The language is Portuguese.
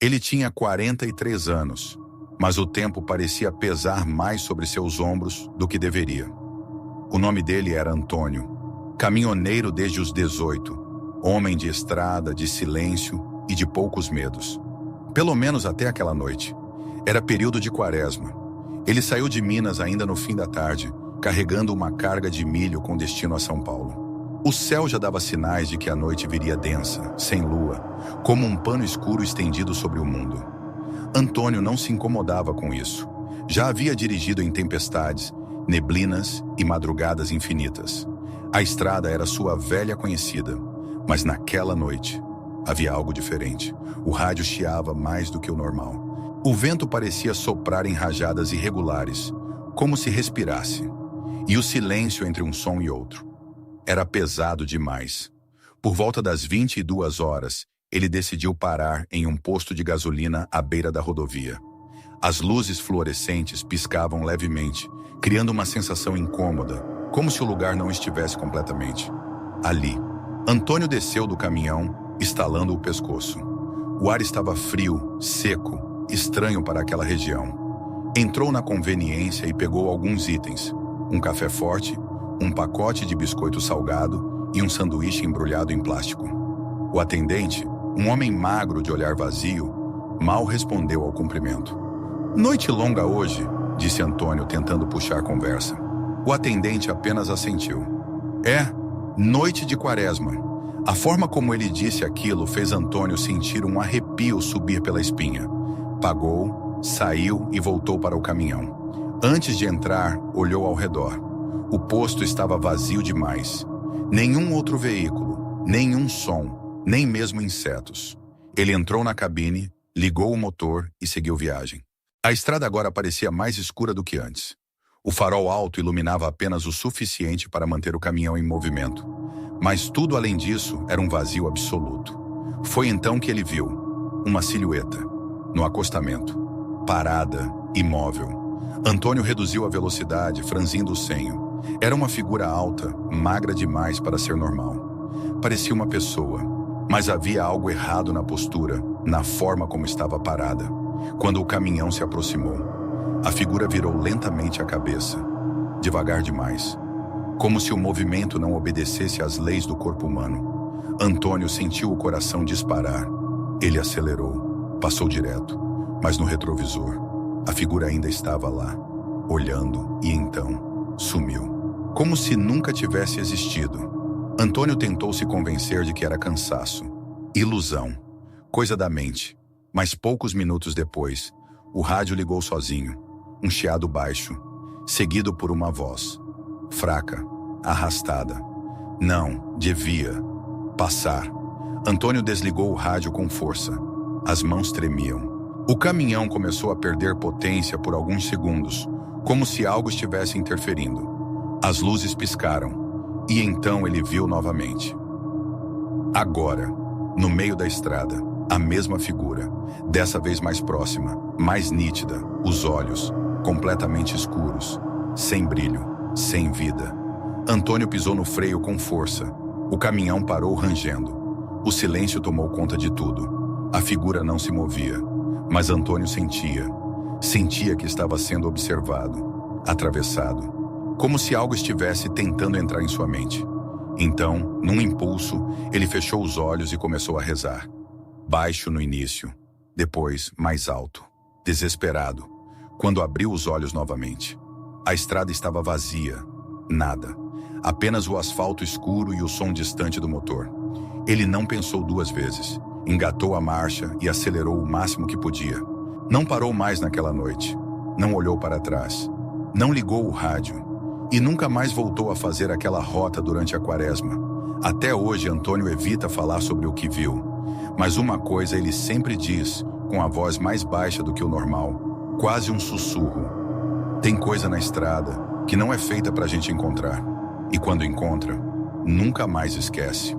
Ele tinha 43 anos, mas o tempo parecia pesar mais sobre seus ombros do que deveria. O nome dele era Antônio, caminhoneiro desde os 18, homem de estrada, de silêncio e de poucos medos. Pelo menos até aquela noite. Era período de quaresma. Ele saiu de Minas ainda no fim da tarde, carregando uma carga de milho com destino a São Paulo. O céu já dava sinais de que a noite viria densa, sem lua, como um pano escuro estendido sobre o mundo. Antônio não se incomodava com isso. Já havia dirigido em tempestades, neblinas e madrugadas infinitas. A estrada era sua velha conhecida, mas naquela noite havia algo diferente. O rádio chiava mais do que o normal. O vento parecia soprar em rajadas irregulares, como se respirasse. E o silêncio entre um som e outro era pesado demais. Por volta das 22 horas, ele decidiu parar em um posto de gasolina à beira da rodovia. As luzes fluorescentes piscavam levemente, criando uma sensação incômoda, como se o lugar não estivesse completamente ali. Antônio desceu do caminhão, estalando o pescoço. O ar estava frio, seco, estranho para aquela região. Entrou na conveniência e pegou alguns itens: um café forte, um pacote de biscoito salgado e um sanduíche embrulhado em plástico. O atendente, um homem magro de olhar vazio, mal respondeu ao cumprimento. "Noite longa hoje", disse Antônio, tentando puxar conversa. O atendente apenas assentiu. "É, noite de quaresma." A forma como ele disse aquilo fez Antônio sentir um arrepio subir pela espinha. Pagou, saiu e voltou para o caminhão. Antes de entrar, olhou ao redor. O posto estava vazio demais. Nenhum outro veículo, nenhum som, nem mesmo insetos. Ele entrou na cabine, ligou o motor e seguiu viagem. A estrada agora parecia mais escura do que antes. O farol alto iluminava apenas o suficiente para manter o caminhão em movimento. Mas tudo além disso era um vazio absoluto. Foi então que ele viu uma silhueta no acostamento, parada, imóvel. Antônio reduziu a velocidade, franzindo o senho. Era uma figura alta, magra demais para ser normal. Parecia uma pessoa, mas havia algo errado na postura, na forma como estava parada. Quando o caminhão se aproximou, a figura virou lentamente a cabeça, devagar demais, como se o movimento não obedecesse às leis do corpo humano. Antônio sentiu o coração disparar. Ele acelerou, passou direto, mas no retrovisor, a figura ainda estava lá, olhando, e então sumiu, como se nunca tivesse existido. Antônio tentou se convencer de que era cansaço, ilusão, coisa da mente. Mas poucos minutos depois, o rádio ligou sozinho, um chiado baixo, seguido por uma voz, fraca, arrastada. Não, devia passar. Antônio desligou o rádio com força. As mãos tremiam. O caminhão começou a perder potência por alguns segundos, como se algo estivesse interferindo. As luzes piscaram, e então ele viu novamente. Agora, no meio da estrada, a mesma figura, dessa vez mais próxima, mais nítida, os olhos completamente escuros, sem brilho, sem vida. Antônio pisou no freio com força. O caminhão parou rangendo. O silêncio tomou conta de tudo. A figura não se movia, mas Antônio sentia que estava sendo observado, atravessado, como se algo estivesse tentando entrar em sua mente. Então, num impulso, ele fechou os olhos e começou a rezar. Baixo no início, depois mais alto, desesperado, quando abriu os olhos novamente. A estrada estava vazia, nada, apenas o asfalto escuro e o som distante do motor. Ele não pensou duas vezes, engatou a marcha e acelerou o máximo que podia. Não parou mais naquela noite, não olhou para trás, não ligou o rádio e nunca mais voltou a fazer aquela rota durante a quaresma. Até hoje, Antônio evita falar sobre o que viu. Mas uma coisa ele sempre diz, com a voz mais baixa do que o normal, quase um sussurro: tem coisa na estrada que não é feita pra gente encontrar. E quando encontra, nunca mais esquece.